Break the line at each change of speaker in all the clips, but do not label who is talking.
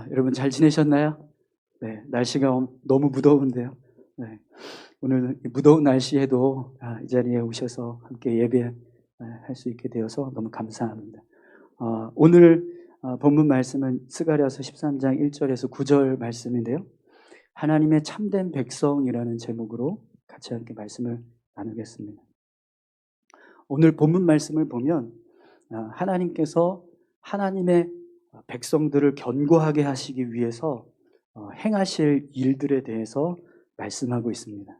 여러분 잘 지내셨나요? 네, 날씨가 너무 무더운데요. 네, 오늘 이 무더운 날씨에도 이 자리에 오셔서 함께 예배할 수 있게 되어서 너무 감사합니다. 오늘 본문 말씀은 스가랴서 13장 1절에서 9절 말씀인데요. 하나님의 참된 백성이라는 제목으로 같이 함께 말씀을 나누겠습니다. 오늘 본문 말씀을 보면 하나님께서 하나님의 백성들을 견고하게 하시기 위해서 행하실 일들에 대해서 말씀하고 있습니다.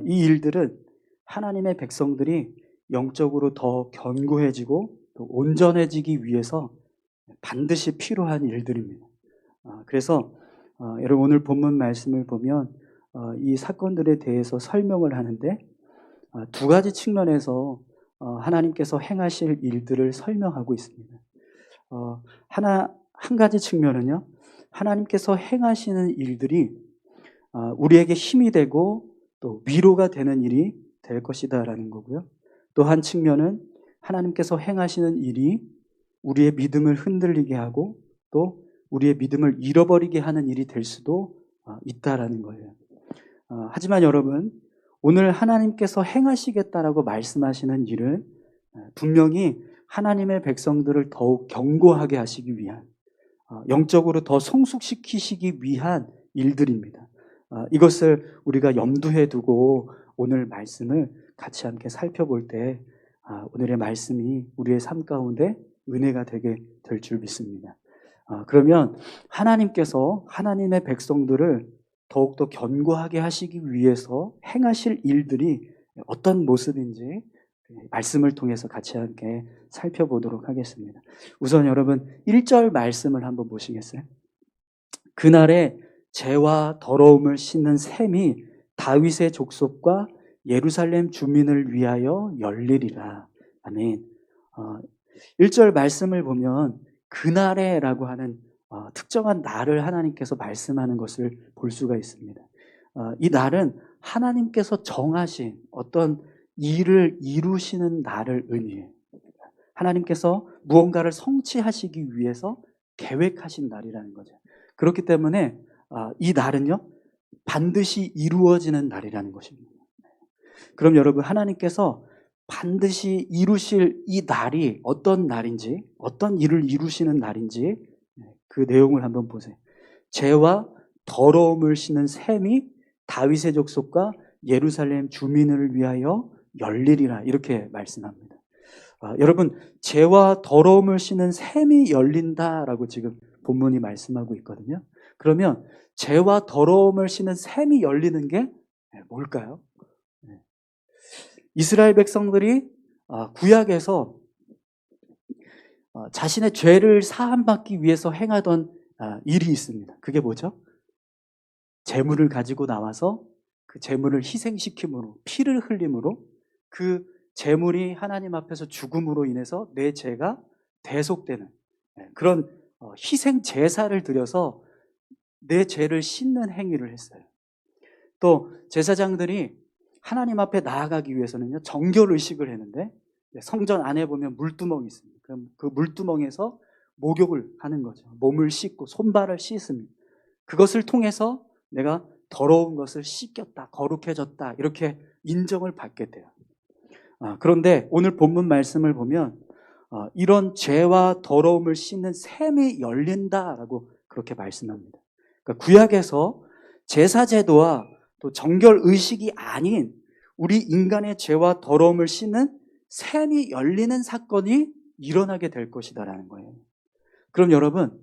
이 일들은 하나님의 백성들이 영적으로 더 견고해지고 또 온전해지기 위해서 반드시 필요한 일들입니다. 그래서 여러분 오늘 본문 말씀을 보면 이 사건들에 대해서 설명을 하는데 두 가지 측면에서 하나님께서 행하실 일들을 설명하고 있습니다. 한 가지 측면은요, 하나님께서 행하시는 일들이 우리에게 힘이 되고 또 위로가 되는 일이 될 것이다라는 거고요. 또 한 측면은 하나님께서 행하시는 일이 우리의 믿음을 흔들리게 하고 또 우리의 믿음을 잃어버리게 하는 일이 될 수도 있다라는 거예요. 하지만 여러분, 오늘 하나님께서 행하시겠다라고 말씀하시는 일은 분명히 하나님의 백성들을 더욱 견고하게 하시기 위한, 영적으로 더 성숙시키시기 위한 일들입니다. 이것을 우리가 염두에 두고 오늘 말씀을 같이 함께 살펴볼 때 오늘의 말씀이 우리의 삶 가운데 은혜가 되게 될 줄 믿습니다. 그러면 하나님께서 하나님의 백성들을 더욱더 견고하게 하시기 위해서 행하실 일들이 어떤 모습인지 말씀을 통해서 같이 함께 살펴보도록 하겠습니다. 우선 여러분 1절 말씀을 한번 보시겠어요? 그날에 죄와 더러움을 씻는 샘이 다윗의 족속과 예루살렘 주민을 위하여 열리리라. 아멘. 1절 말씀을 보면 그날에라고 하는 특정한 날을 하나님께서 말씀하는 것을 볼 수가 있습니다. 이 날은 하나님께서 정하신 어떤 일을 이루시는 날을 의미해요. 하나님께서 무언가를 성취하시기 위해서 계획하신 날이라는 거죠. 그렇기 때문에 이 날은요, 반드시 이루어지는 날이라는 것입니다. 그럼 여러분, 하나님께서 반드시 이루실 이 날이 어떤 날인지, 어떤 일을 이루시는 날인지 그 내용을 한번 보세요. 죄와 더러움을 씻는 샘이 다윗의 족속과 예루살렘 주민을 위하여 열리리라, 이렇게 말씀합니다. 여러분, 죄와 더러움을 씻는 샘이 열린다라고 지금 본문이 말씀하고 있거든요. 그러면 죄와 더러움을 씻는 샘이 열리는 게 뭘까요? 이스라엘 백성들이 구약에서 자신의 죄를 사함받기 위해서 행하던 일이 있습니다. 그게 뭐죠? 제물을 가지고 나와서 그 제물을 희생시킴으로, 피를 흘림으로 그 제물이 하나님 앞에서 죽음으로 인해서 내 죄가 대속되는 그런 희생 제사를 드려서 내 죄를 씻는 행위를 했어요. 또 제사장들이 하나님 앞에 나아가기 위해서는요, 정결의식을 했는데 성전 안에 보면 물두멍이 있습니다. 그럼 그 물두멍에서 목욕을 하는 거죠. 몸을 씻고 손발을 씻습니다. 그것을 통해서 내가 더러운 것을 씻겼다, 거룩해졌다, 이렇게 인정을 받게 돼요. 그런데 오늘 본문 말씀을 보면 이런 죄와 더러움을 씻는 샘이 열린다라고 그렇게 말씀합니다. 그러니까 구약에서 제사제도와 또 정결의식이 아닌 우리 인간의 죄와 더러움을 씻는 샘이 열리는 사건이 일어나게 될 것이다라는 거예요. 그럼 여러분,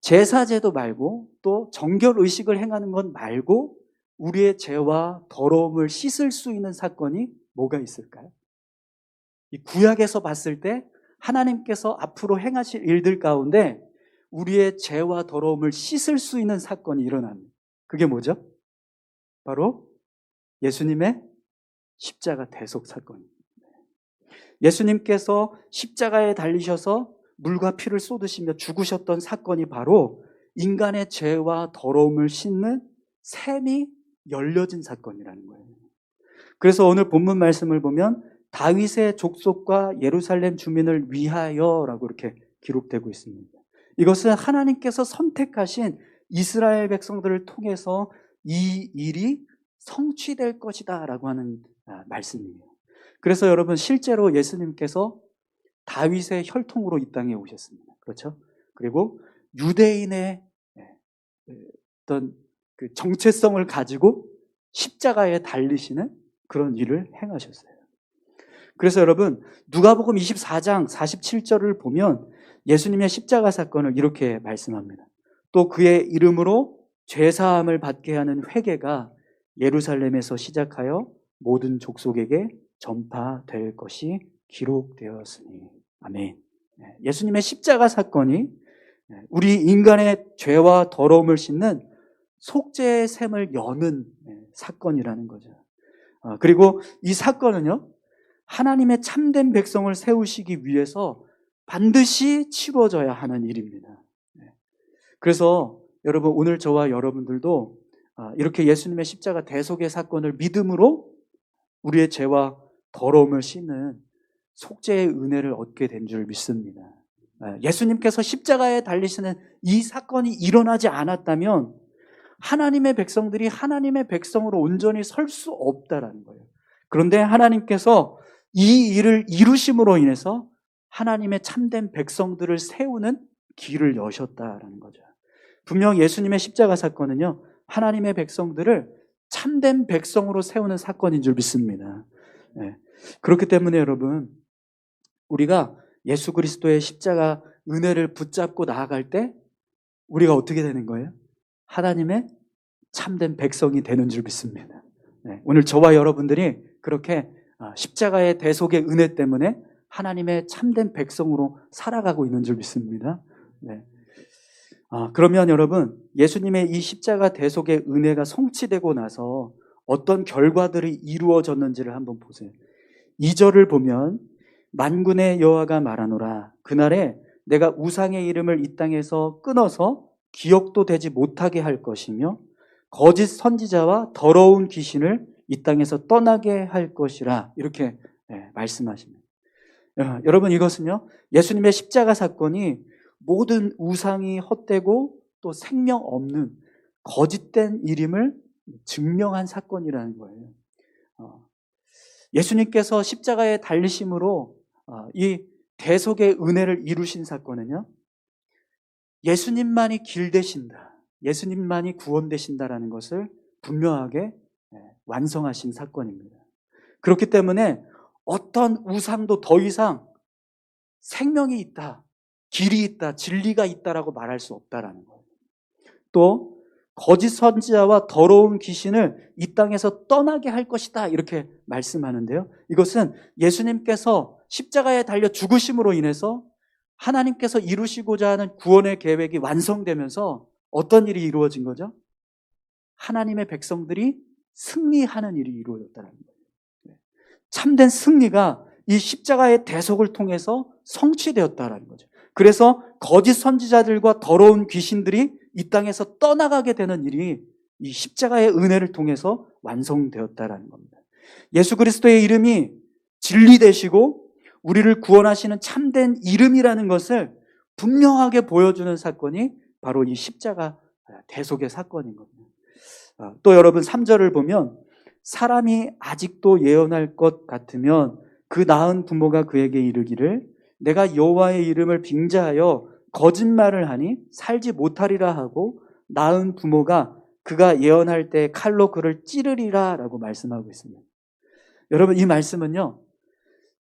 제사제도 말고 또 정결의식을 행하는 것 말고 우리의 죄와 더러움을 씻을 수 있는 사건이 뭐가 있을까요? 이 구약에서 봤을 때 하나님께서 앞으로 행하실 일들 가운데 우리의 죄와 더러움을 씻을 수 있는 사건이 일어납니다. 그게 뭐죠? 바로 예수님의 십자가 대속 사건입니다. 예수님께서 십자가에 달리셔서 물과 피를 쏟으시며 죽으셨던 사건이 바로 인간의 죄와 더러움을 씻는 샘이 열려진 사건이라는 거예요. 그래서 오늘 본문 말씀을 보면 다윗의 족속과 예루살렘 주민을 위하여라고 이렇게 기록되고 있습니다. 이것은 하나님께서 선택하신 이스라엘 백성들을 통해서 이 일이 성취될 것이다 라고 하는 말씀이에요. 그래서 여러분, 실제로 예수님께서 다윗의 혈통으로 이 땅에 오셨습니다. 그렇죠? 그리고 유대인의 어떤 그 정체성을 가지고 십자가에 달리시는 그런 일을 행하셨어요. 그래서 여러분, 누가복음 24장 47절을 보면 예수님의 십자가 사건을 이렇게 말씀합니다. 또 그의 이름으로 죄사함을 받게 하는 회개가 예루살렘에서 시작하여 모든 족속에게 전파될 것이 기록되었으니. 아멘. 예수님의 십자가 사건이 우리 인간의 죄와 더러움을 씻는 속죄의 샘을 여는 사건이라는 거죠. 그리고 이 사건은요, 하나님의 참된 백성을 세우시기 위해서 반드시 치루어져야 하는 일입니다. 그래서 여러분, 오늘 저와 여러분들도 이렇게 예수님의 십자가 대속의 사건을 믿음으로 우리의 죄와 더러움을 씻는 속죄의 은혜를 얻게 된 줄 믿습니다. 예수님께서 십자가에 달리시는 이 사건이 일어나지 않았다면 하나님의 백성들이 하나님의 백성으로 온전히 설 수 없다라는 거예요. 그런데 하나님께서 이 일을 이루심으로 인해서 하나님의 참된 백성들을 세우는 길을 여셨다라는 거죠. 분명 예수님의 십자가 사건은요, 하나님의 백성들을 참된 백성으로 세우는 사건인 줄 믿습니다. 그렇기 때문에 여러분, 우리가 예수 그리스도의 십자가 은혜를 붙잡고 나아갈 때 우리가 어떻게 되는 거예요? 하나님의 참된 백성이 되는 줄 믿습니다. 오늘 저와 여러분들이 그렇게 십자가의 대속의 은혜 때문에 하나님의 참된 백성으로 살아가고 있는 줄 믿습니다. 그러면 여러분, 예수님의 이 십자가 대속의 은혜가 성취되고 나서 어떤 결과들이 이루어졌는지를 한번 보세요. 2절을 보면 만군의 여호와가 말하노라. 그날에 내가 우상의 이름을 이 땅에서 끊어서 기억도 되지 못하게 할 것이며 거짓 선지자와 더러운 귀신을 이 땅에서 떠나게 할 것이라. 이렇게 말씀하십니다. 여러분, 이것은요, 예수님의 십자가 사건이 모든 우상이 헛되고 또 생명 없는 거짓된 이름을 증명한 사건이라는 거예요. 예수님께서 십자가에 달리심으로 이 대속의 은혜를 이루신 사건은요, 예수님만이 길 되신다, 예수님만이 구원 되신다라는 것을 분명하게 완성하신 사건입니다. 그렇기 때문에 어떤 우상도 더 이상 생명이 있다, 길이 있다, 진리가 있다라고 말할 수 없다라는 거예요. 또 거짓 선지자와 더러운 귀신을 이 땅에서 떠나게 할 것이다, 이렇게 말씀하는데요, 이것은 예수님께서 십자가에 달려 죽으심으로 인해서 하나님께서 이루시고자 하는 구원의 계획이 완성되면서 어떤 일이 이루어진 거죠? 하나님의 백성들이 승리하는 일이 이루어졌다는 거예요. 참된 승리가 이 십자가의 대속을 통해서 성취되었다는 거죠. 그래서 거짓 선지자들과 더러운 귀신들이 이 땅에서 떠나가게 되는 일이 이 십자가의 은혜를 통해서 완성되었다는 겁니다. 예수 그리스도의 이름이 진리 되시고 우리를 구원하시는 참된 이름이라는 것을 분명하게 보여주는 사건이 바로 이 십자가 대속의 사건인 겁니다. 또 여러분, 3절을 보면 사람이 아직도 예언할 것 같으면 그 낳은 부모가 그에게 이르기를 내가 여호와의 이름을 빙자하여 거짓말을 하니 살지 못하리라 하고 낳은 부모가 그가 예언할 때 칼로 그를 찌르리라 라고 말씀하고 있습니다. 여러분, 이 말씀은요,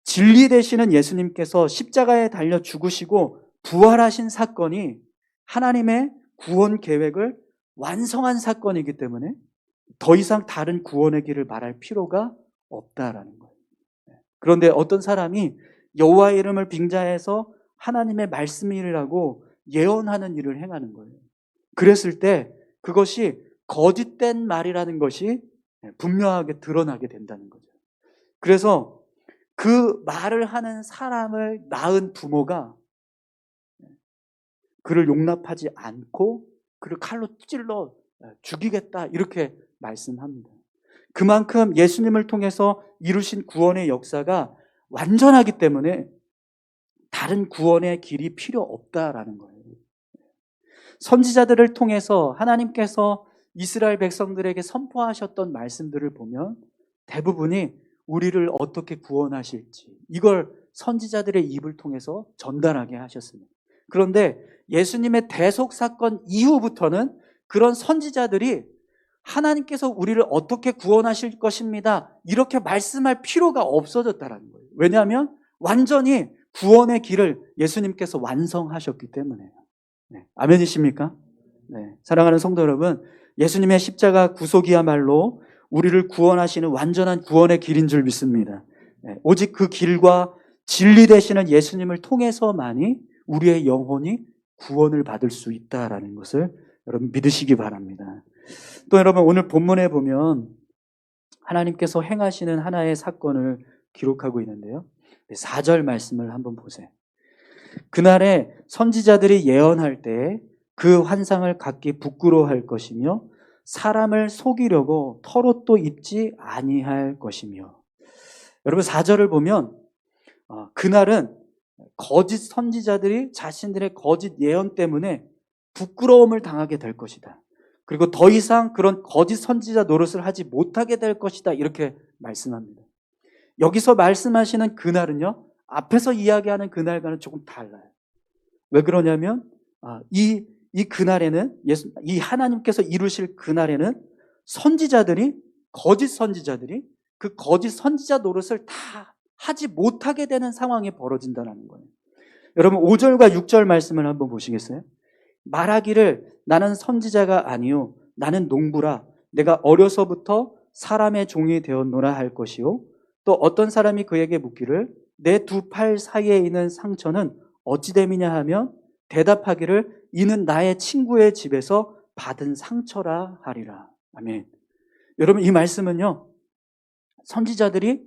진리 되시는 예수님께서 십자가에 달려 죽으시고 부활하신 사건이 하나님의 구원 계획을 완성한 사건이기 때문에 더 이상 다른 구원의 길을 말할 필요가 없다라는 거예요. 그런데 어떤 사람이 여호와의 이름을 빙자해서 하나님의 말씀이라고 예언하는 일을 행하는 거예요. 그랬을 때 그것이 거짓된 말이라는 것이 분명하게 드러나게 된다는 거죠. 그래서 그 말을 하는 사람을 낳은 부모가 그를 용납하지 않고 그를 칼로 찔러 죽이겠다, 이렇게 말씀합니다. 그만큼 예수님을 통해서 이루신 구원의 역사가 완전하기 때문에 다른 구원의 길이 필요 없다라는 거예요. 선지자들을 통해서 하나님께서 이스라엘 백성들에게 선포하셨던 말씀들을 보면 대부분이 우리를 어떻게 구원하실지 이걸 선지자들의 입을 통해서 전달하게 하셨습니다. 그런데 예수님의 대속 사건 이후부터는 그런 선지자들이 하나님께서 우리를 어떻게 구원하실 것입니다, 이렇게 말씀할 필요가 없어졌다는 거예요. 왜냐하면 완전히 구원의 길을 예수님께서 완성하셨기 때문에요. 네. 아멘이십니까? 네. 사랑하는 성도 여러분, 예수님의 십자가 구속이야말로 우리를 구원하시는 완전한 구원의 길인 줄 믿습니다. 네. 오직 그 길과 진리 되시는 예수님을 통해서만이 우리의 영혼이 구원을 받을 수 있다라는 것을 여러분 믿으시기 바랍니다. 또 여러분, 오늘 본문에 보면 하나님께서 행하시는 하나의 사건을 기록하고 있는데요. 4절 말씀을 한번 보세요. 그날에 선지자들이 예언할 때 그 환상을 갖기 부끄러워할 것이며 사람을 속이려고 털옷도 입지 아니할 것이며. 여러분, 4절을 보면 그날은 거짓 선지자들이 자신들의 거짓 예언 때문에 부끄러움을 당하게 될 것이다. 그리고 더 이상 그런 거짓 선지자 노릇을 하지 못하게 될 것이다, 이렇게 말씀합니다. 여기서 말씀하시는 그날은요, 앞에서 이야기하는 그날과는 조금 달라요. 왜 그러냐면 이 그날에는 이 하나님께서 이루실 그날에는 거짓 선지자들이 그 거짓 선지자 노릇을 다 하지 못하게 되는 상황이 벌어진다는 거예요. 여러분, 5절과 6절 말씀을 한번 보시겠어요? 말하기를 나는 선지자가 아니요 나는 농부라 내가 어려서부터 사람의 종이 되었노라 할 것이요, 또 어떤 사람이 그에게 묻기를 내 두 팔 사이에 있는 상처는 어찌 됨이냐 하면 대답하기를 이는 나의 친구의 집에서 받은 상처라 하리라. 아멘. 여러분, 이 말씀은요, 선지자들이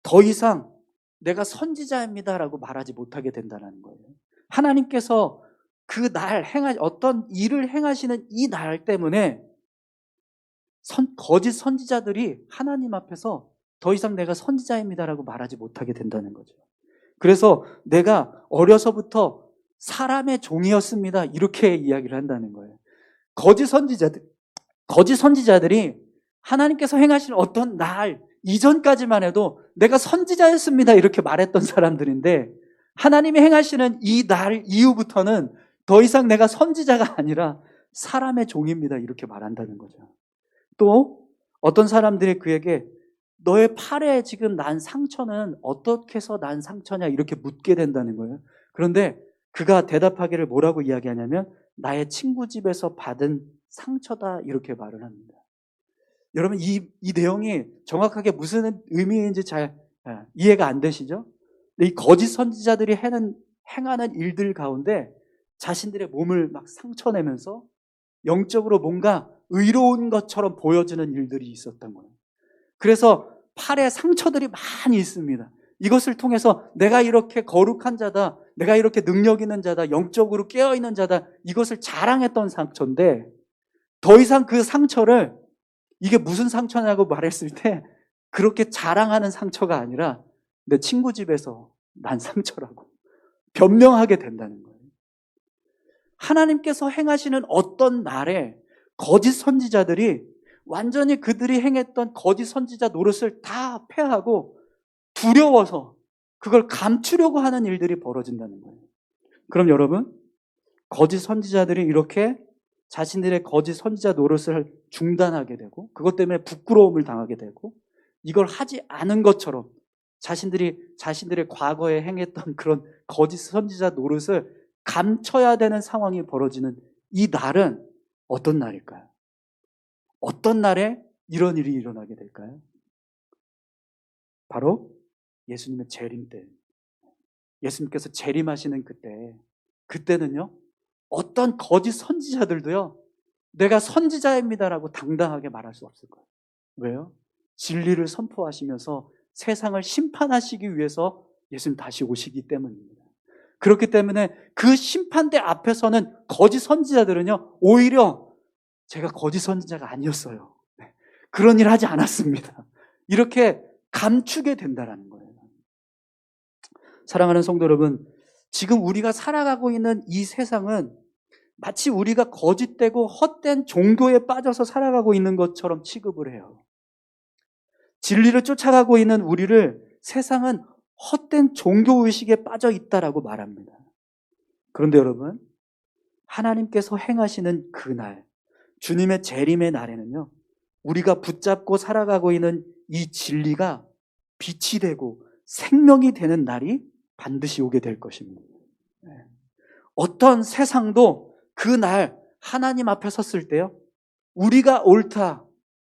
더 이상 내가 선지자입니다라고 말하지 못하게 된다는 거예요. 하나님께서 어떤 일을 행하시는 이 날 때문에 거짓 선지자들이 하나님 앞에서 더 이상 내가 선지자입니다라고 말하지 못하게 된다는 거죠. 그래서 내가 어려서부터 사람의 종이었습니다, 이렇게 이야기를 한다는 거예요. 거짓 선지자들이 하나님께서 행하시는 어떤 날 이전까지만 해도 내가 선지자였습니다, 이렇게 말했던 사람들인데, 하나님이 행하시는 이 날 이후부터는 더 이상 내가 선지자가 아니라 사람의 종입니다, 이렇게 말한다는 거죠. 또 어떤 사람들이 그에게 너의 팔에 지금 난 상처는 어떻게 해서 난 상처냐, 이렇게 묻게 된다는 거예요. 그런데 그가 대답하기를 뭐라고 이야기하냐면 나의 친구 집에서 받은 상처다, 이렇게 말을 합니다. 여러분, 이 내용이 정확하게 무슨 의미인지 잘 이해가 안 되시죠? 이 거짓 선지자들이 행하는 일들 가운데 자신들의 몸을 막 상처내면서 영적으로 뭔가 의로운 것처럼 보여지는 일들이 있었던 거예요. 그래서 팔에 상처들이 많이 있습니다. 이것을 통해서 내가 이렇게 거룩한 자다, 내가 이렇게 능력 있는 자다, 영적으로 깨어있는 자다, 이것을 자랑했던 상처인데, 더 이상 그 상처를 이게 무슨 상처냐고 말했을 때 그렇게 자랑하는 상처가 아니라 내 친구 집에서 난 상처라고 변명하게 된다는 거예요. 하나님께서 행하시는 어떤 날에 거짓 선지자들이 완전히 그들이 행했던 거짓 선지자 노릇을 다 패하고 두려워서 그걸 감추려고 하는 일들이 벌어진다는 거예요. 그럼 여러분, 거짓 선지자들이 이렇게 자신들의 거짓 선지자 노릇을 중단하게 되고 그것 때문에 부끄러움을 당하게 되고 이걸 하지 않은 것처럼 자신들의 과거에 행했던 그런 거짓 선지자 노릇을 감춰야 되는 상황이 벌어지는 이 날은 어떤 날일까요? 어떤 날에 이런 일이 일어나게 될까요? 바로 예수님의 재림 때, 예수님께서 재림하시는 그때는요, 어떤 거짓 선지자들도요, 내가 선지자입니다라고 당당하게 말할 수 없을 거예요. 왜요? 진리를 선포하시면서 세상을 심판하시기 위해서 예수님 다시 오시기 때문입니다. 그렇기 때문에 그 심판대 앞에서는 거짓 선지자들은요, 오히려 제가 거짓 선지자가 아니었어요, 그런 일 하지 않았습니다, 이렇게 감추게 된다는 거예요. 사랑하는 성도 여러분, 지금 우리가 살아가고 있는 이 세상은 마치 우리가 거짓되고 헛된 종교에 빠져서 살아가고 있는 것처럼 취급을 해요. 진리를 쫓아가고 있는 우리를 세상은 헛된 종교의식에 빠져 있다라고 말합니다. 그런데 여러분, 하나님께서 행하시는 그날, 주님의 재림의 날에는요, 우리가 붙잡고 살아가고 있는 이 진리가 빛이 되고 생명이 되는 날이 반드시 오게 될 것입니다. 어떤 세상도 그날 하나님 앞에 섰을 때요, 우리가 옳다,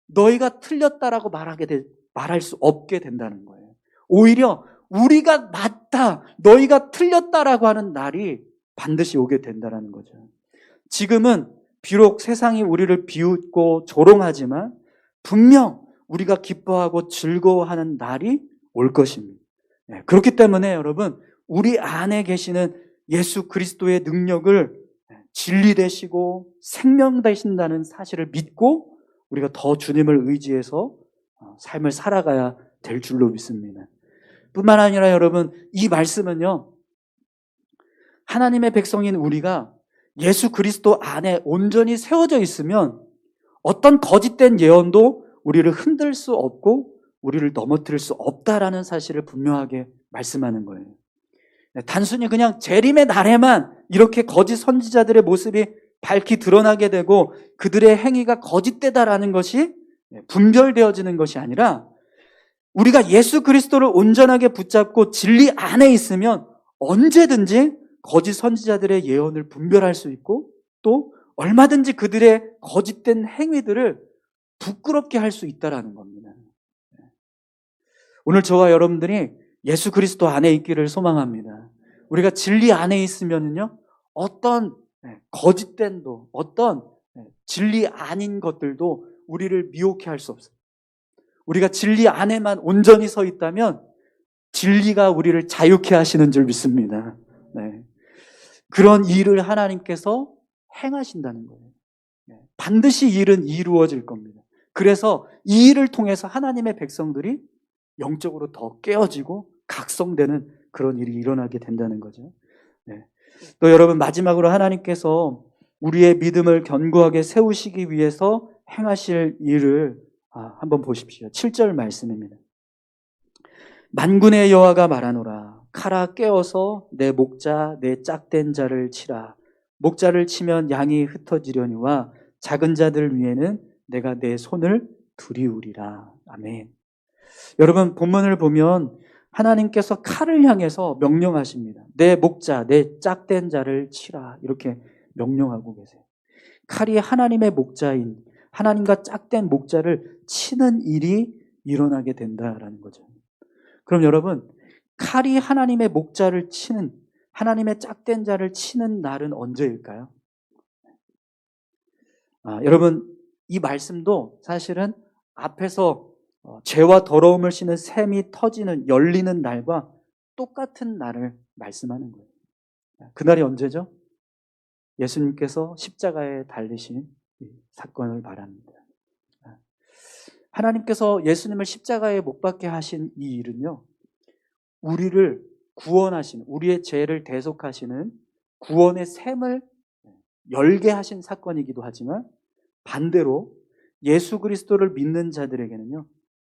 너희가 틀렸다라고 말할 수 없게 된다는 거예요. 오히려 우리가 맞다, 너희가 틀렸다라고 하는 날이 반드시 오게 된다는 거죠. 지금은 비록 세상이 우리를 비웃고 조롱하지만 분명 우리가 기뻐하고 즐거워하는 날이 올 것입니다. 그렇기 때문에 여러분, 우리 안에 계시는 예수 그리스도의 능력을 진리 되시고 생명 되신다는 사실을 믿고 우리가 더 주님을 의지해서 삶을 살아가야 될 줄로 믿습니다. 뿐만 아니라 여러분, 이 말씀은요, 하나님의 백성인 우리가 예수 그리스도 안에 온전히 세워져 있으면 어떤 거짓된 예언도 우리를 흔들 수 없고 우리를 넘어뜨릴 수 없다라는 사실을 분명하게 말씀하는 거예요. 단순히 그냥 재림의 날에만 이렇게 거짓 선지자들의 모습이 밝히 드러나게 되고 그들의 행위가 거짓되다라는 것이 분별되어지는 것이 아니라 우리가 예수 그리스도를 온전하게 붙잡고 진리 안에 있으면 언제든지 거짓 선지자들의 예언을 분별할 수 있고 또 얼마든지 그들의 거짓된 행위들을 부끄럽게 할 수 있다라는 겁니다. 오늘 저와 여러분들이 예수 그리스도 안에 있기를 소망합니다. 우리가 진리 안에 있으면요, 어떤 거짓된도 어떤 진리 아닌 것들도 우리를 미혹해 할 수 없어요. 우리가 진리 안에만 온전히 서 있다면 진리가 우리를 자유케 하시는 줄 믿습니다. 그런 일을 하나님께서 행하신다는 거예요. 반드시 이 일은 이루어질 겁니다. 그래서 이 일을 통해서 하나님의 백성들이 영적으로 더 깨어지고 각성되는 그런 일이 일어나게 된다는 거죠. 또 여러분, 마지막으로 하나님께서 우리의 믿음을 견고하게 세우시기 위해서 행하실 일을 한번 보십시오. 7절 말씀입니다. 만군의 여호와가 말하노라. 칼아 깨어서 내 목자 내 짝된 자를 치라. 목자를 치면 양이 흩어지려니와 작은 자들 위에는 내가 내 손을 두리우리라. 아멘. 여러분, 본문을 보면 하나님께서 칼을 향해서 명령하십니다. 내 목자, 내 짝된 자를 치라. 이렇게 명령하고 계세요. 칼이 하나님의 목자인 하나님과 짝된 목자를 치는 일이 일어나게 된다라는 거죠. 그럼 여러분, 칼이 하나님의 목자를 치는, 하나님의 짝된 자를 치는 날은 언제일까요? 여러분, 이 말씀도 사실은 앞에서 죄와 더러움을 씌는 샘이 터지는, 열리는 날과 똑같은 날을 말씀하는 거예요. 그날이 언제죠? 예수님께서 십자가에 달리신 사건을 말합니다. 하나님께서 예수님을 십자가에 못 박게 하신 이 일은요, 우리를 구원하시는, 우리의 죄를 대속하시는 구원의 샘을 열게 하신 사건이기도 하지만 반대로 예수 그리스도를 믿는 자들에게는요,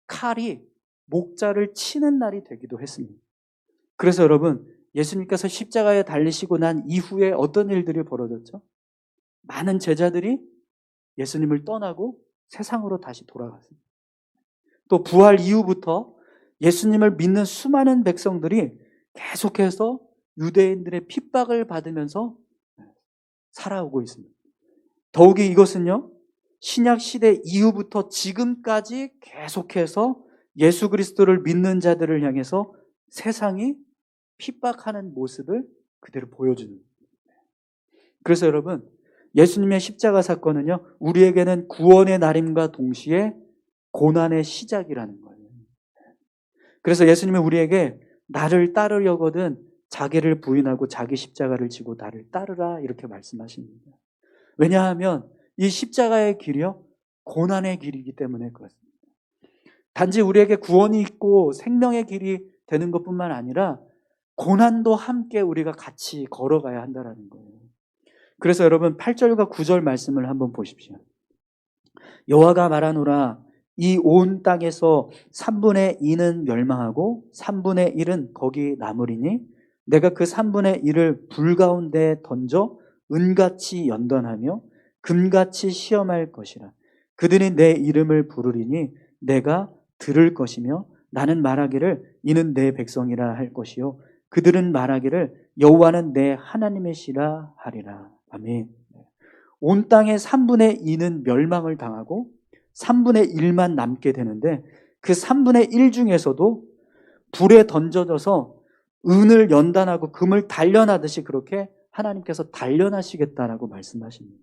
칼이 목자를 치는 날이 되기도 했습니다. 그래서 여러분, 예수님께서 십자가에 달리시고 난 이후에 어떤 일들이 벌어졌죠? 많은 제자들이 예수님을 떠나고 세상으로 다시 돌아갔습니다. 또 부활 이후부터 예수님을 믿는 수많은 백성들이 계속해서 유대인들의 핍박을 받으면서 살아오고 있습니다. 더욱이 이것은요, 신약 시대 이후부터 지금까지 계속해서 예수 그리스도를 믿는 자들을 향해서 세상이 핍박하는 모습을 그대로 보여주는 거예요. 그래서 여러분, 예수님의 십자가 사건은요, 우리에게는 구원의 날임과 동시에 고난의 시작이라는 거예요. 그래서 예수님은 우리에게 나를 따르려거든 자기를 부인하고 자기 십자가를 지고 나를 따르라 이렇게 말씀하십니다. 왜냐하면 이 십자가의 길이요, 고난의 길이기 때문에 그렇습니다. 단지 우리에게 구원이 있고 생명의 길이 되는 것뿐만 아니라 고난도 함께 우리가 같이 걸어가야 한다는 거예요. 그래서 여러분 8절과 9절 말씀을 한번 보십시오. 여호와가 말하노라 이 온 땅에서 3분의 2는 멸망하고 3분의 1은 거기 남으리니 내가 그 3분의 1을 불 가운데 던져 은같이 연단하며 금같이 시험할 것이라. 그들이 내 이름을 부르리니 내가 들을 것이며 나는 말하기를 이는 내 백성이라 할 것이요 그들은 말하기를 여호와는 내 하나님이시라 하리라. 아멘. 온 땅의 3분의 2는 멸망을 당하고 3분의 1만 남게 되는데 그 3분의 1 중에서도 불에 던져져서 은을 연단하고 금을 단련하듯이 그렇게 하나님께서 단련하시겠다라고 말씀하십니다.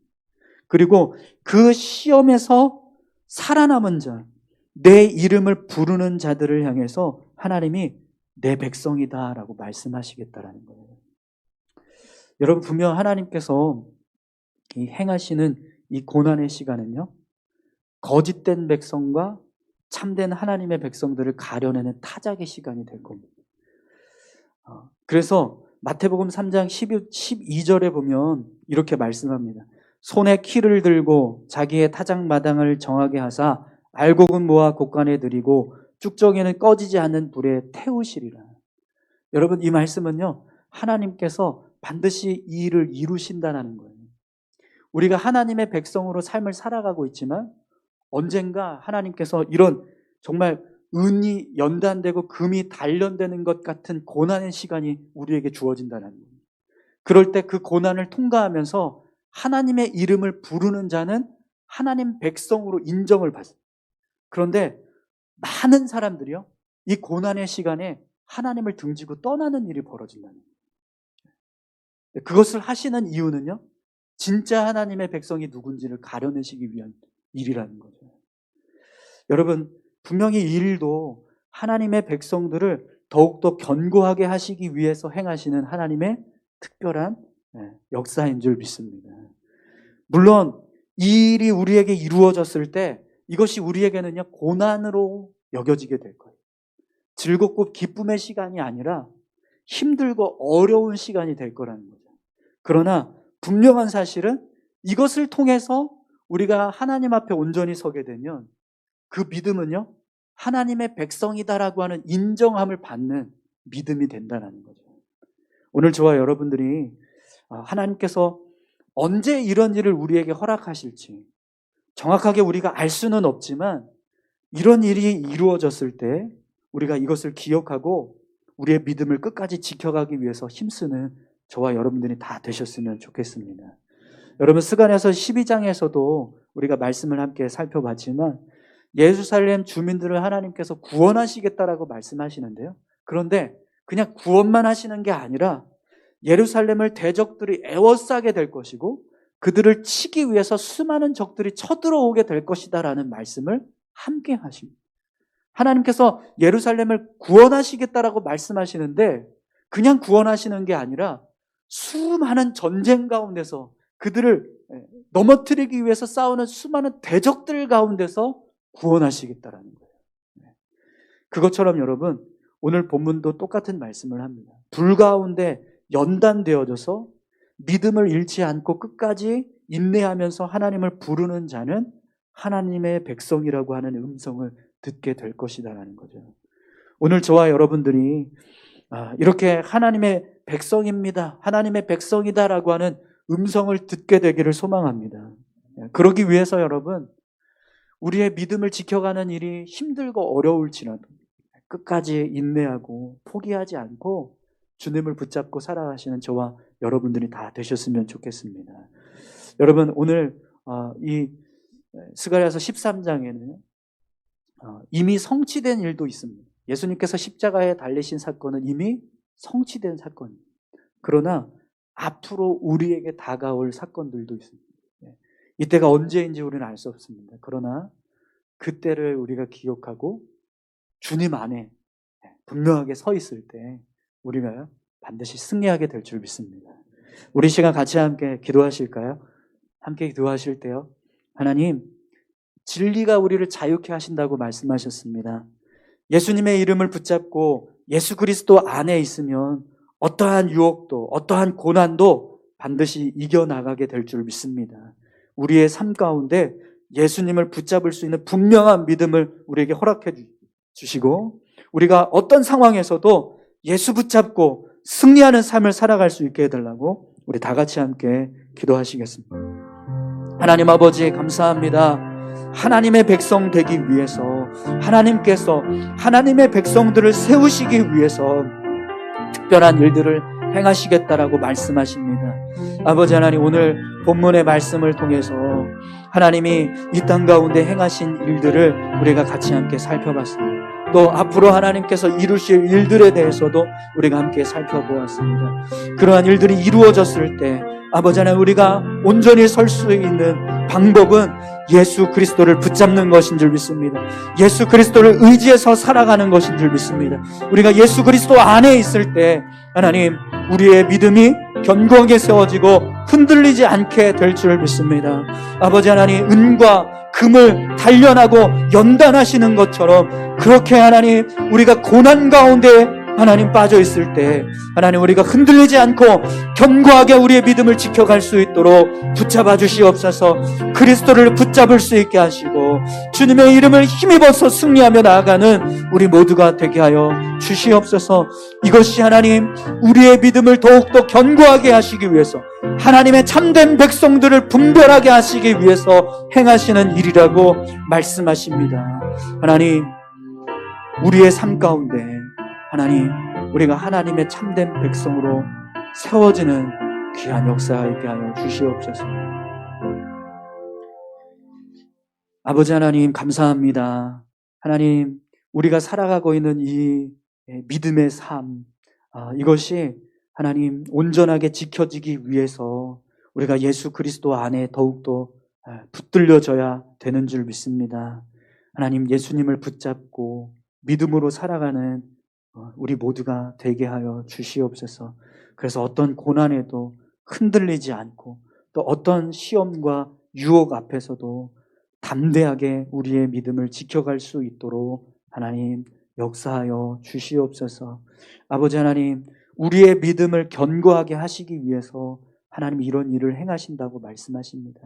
그리고 그 시험에서 살아남은 자, 내 이름을 부르는 자들을 향해서 하나님이 내 백성이다라고 말씀하시겠다라는 거예요. 여러분 분명 하나님께서 이 행하시는 이 고난의 시간은요, 거짓된 백성과 참된 하나님의 백성들을 가려내는 타작의 시간이 될 겁니다. 그래서 마태복음 3장 12절에 보면 이렇게 말씀합니다. 손에 키를 들고 자기의 타작마당을 정하게 하사 알곡은 모아 곳간에 들이고 쭉정이는 꺼지지 않는 불에 태우시리라. 여러분 이 말씀은요, 하나님께서 반드시 이 일을 이루신다는 거예요. 우리가 하나님의 백성으로 삶을 살아가고 있지만 언젠가 하나님께서 이런 정말 은이 연단되고 금이 단련되는 것 같은 고난의 시간이 우리에게 주어진다는 거예요. 그럴 때 그 고난을 통과하면서 하나님의 이름을 부르는 자는 하나님 백성으로 인정을 받습니다. 그런데 많은 사람들이요, 이 고난의 시간에 하나님을 등지고 떠나는 일이 벌어진다는 거예요. 그것을 하시는 이유는요, 진짜 하나님의 백성이 누군지를 가려내시기 위한 일이라는 거죠. 여러분 분명히 이 일도 하나님의 백성들을 더욱더 견고하게 하시기 위해서 행하시는 하나님의 특별한 역사인 줄 믿습니다. 물론 이 일이 우리에게 이루어졌을 때 이것이 우리에게는요, 고난으로 여겨지게 될 거예요. 즐겁고 기쁨의 시간이 아니라 힘들고 어려운 시간이 될 거라는 거죠. 그러나 분명한 사실은 이것을 통해서 우리가 하나님 앞에 온전히 서게 되면 그 믿음은요, 하나님의 백성이다라고 하는 인정함을 받는 믿음이 된다는 거죠. 오늘 저와 여러분들이 하나님께서 언제 이런 일을 우리에게 허락하실지 정확하게 우리가 알 수는 없지만 이런 일이 이루어졌을 때 우리가 이것을 기억하고 우리의 믿음을 끝까지 지켜가기 위해서 힘쓰는 저와 여러분들이 다 되셨으면 좋겠습니다. 여러분 스가랴서 12장에서도 우리가 말씀을 함께 살펴봤지만 예루살렘 주민들을 하나님께서 구원하시겠다라고 말씀하시는데요. 그런데 그냥 구원만 하시는 게 아니라 예루살렘을 대적들이 애워싸게 될 것이고 그들을 치기 위해서 수많은 적들이 쳐들어오게 될 것이다라는 말씀을 함께 하십니다. 하나님께서 예루살렘을 구원하시겠다라고 말씀하시는데 그냥 구원하시는 게 아니라 수많은 전쟁 가운데서 그들을 넘어뜨리기 위해서 싸우는 수많은 대적들 가운데서 구원하시겠다라는 거예요. 그것처럼 여러분 오늘 본문도 똑같은 말씀을 합니다. 불 가운데 연단되어져서 믿음을 잃지 않고 끝까지 인내하면서 하나님을 부르는 자는 하나님의 백성이라고 하는 음성을 듣게 될 것이다라는 거죠. 오늘 저와 여러분들이 이렇게 하나님의 백성입니다, 하나님의 백성이다라고 하는 음성을 듣게 되기를 소망합니다. 그러기 위해서 여러분 우리의 믿음을 지켜가는 일이 힘들고 어려울지라도 끝까지 인내하고 포기하지 않고 주님을 붙잡고 살아가시는 저와 여러분들이 다 되셨으면 좋겠습니다. 여러분 오늘 이 스가랴서 13장에는 이미 성취된 일도 있습니다. 예수님께서 십자가에 달리신 사건은 이미 성취된 사건입니다. 그러나 앞으로 우리에게 다가올 사건들도 있습니다. 이때가 언제인지 우리는 알 수 없습니다. 그러나 그때를 우리가 기억하고 주님 안에 분명하게 서 있을 때 우리가 반드시 승리하게 될 줄 믿습니다. 우리 시간 같이 함께 기도하실까요? 함께 기도하실 때요, 하나님 진리가 우리를 자유케 하신다고 말씀하셨습니다. 예수님의 이름을 붙잡고 예수 그리스도 안에 있으면 어떠한 유혹도 어떠한 고난도 반드시 이겨나가게 될 줄 믿습니다. 우리의 삶 가운데 예수님을 붙잡을 수 있는 분명한 믿음을 우리에게 허락해 주시고, 우리가 어떤 상황에서도 예수 붙잡고 승리하는 삶을 살아갈 수 있게 해달라고 우리 다 같이 함께 기도하시겠습니다. 하나님 아버지 감사합니다. 하나님의 백성 되기 위해서 하나님께서 하나님의 백성들을 세우시기 위해서 특별한 일들을 행하시겠다라고 말씀하십니다. 아버지 하나님, 오늘 본문의 말씀을 통해서 하나님이 이 땅 가운데 행하신 일들을 우리가 같이 함께 살펴봤습니다. 또 앞으로 하나님께서 이루실 일들에 대해서도 우리가 함께 살펴보았습니다. 그러한 일들이 이루어졌을 때 아버지 하나님, 우리가 온전히 설 수 있는 방법은 예수 그리스도를 붙잡는 것인 줄 믿습니다. 예수 그리스도를 의지해서 살아가는 것인 줄 믿습니다. 우리가 예수 그리스도 안에 있을 때 하나님, 우리의 믿음이 견고하게 세워지고 흔들리지 않게 될 줄 믿습니다. 아버지 하나님, 은과 금을 단련하고 연단하시는 것처럼 그렇게 하나님, 우리가 고난 가운데 하나님 빠져 있을 때 하나님, 우리가 흔들리지 않고 견고하게 우리의 믿음을 지켜갈 수 있도록 붙잡아 주시옵소서. 그리스도를 붙잡을 수 있게 하시고 주님의 이름을 힘입어서 승리하며 나아가는 우리 모두가 되게 하여 주시옵소서. 이것이 하나님, 우리의 믿음을 더욱더 견고하게 하시기 위해서, 하나님의 참된 백성들을 분별하게 하시기 위해서 행하시는 일이라고 말씀하십니다. 하나님, 우리의 삶 가운데 하나님, 우리가 하나님의 참된 백성으로 세워지는 귀한 역사 있게 하여 주시옵소서. 아버지 하나님 감사합니다. 하나님, 우리가 살아가고 있는 이 믿음의 삶, 이것이 하나님 온전하게 지켜지기 위해서 우리가 예수 그리스도 안에 더욱더 붙들려져야 되는 줄 믿습니다. 하나님, 예수님을 붙잡고 믿음으로 살아가는 우리 모두가 되게 하여 주시옵소서. 그래서 어떤 고난에도 흔들리지 않고 또 어떤 시험과 유혹 앞에서도 담대하게 우리의 믿음을 지켜갈 수 있도록 하나님 역사하여 주시옵소서. 아버지 하나님, 우리의 믿음을 견고하게 하시기 위해서 하나님 이런 일을 행하신다고 말씀하십니다.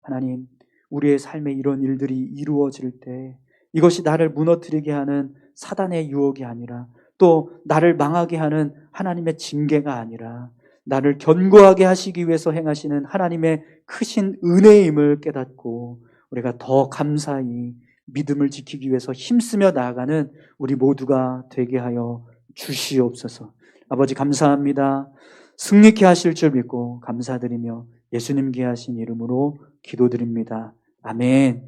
하나님, 우리의 삶에 이런 일들이 이루어질 때 이것이 나를 무너뜨리게 하는 사단의 유혹이 아니라, 또 나를 망하게 하는 하나님의 징계가 아니라, 나를 견고하게 하시기 위해서 행하시는 하나님의 크신 은혜임을 깨닫고 우리가 더 감사히 믿음을 지키기 위해서 힘쓰며 나아가는 우리 모두가 되게 하여 주시옵소서. 아버지 감사합니다. 승리케 하실 줄 믿고 감사드리며 예수님 귀하신 이름으로 기도드립니다. 아멘.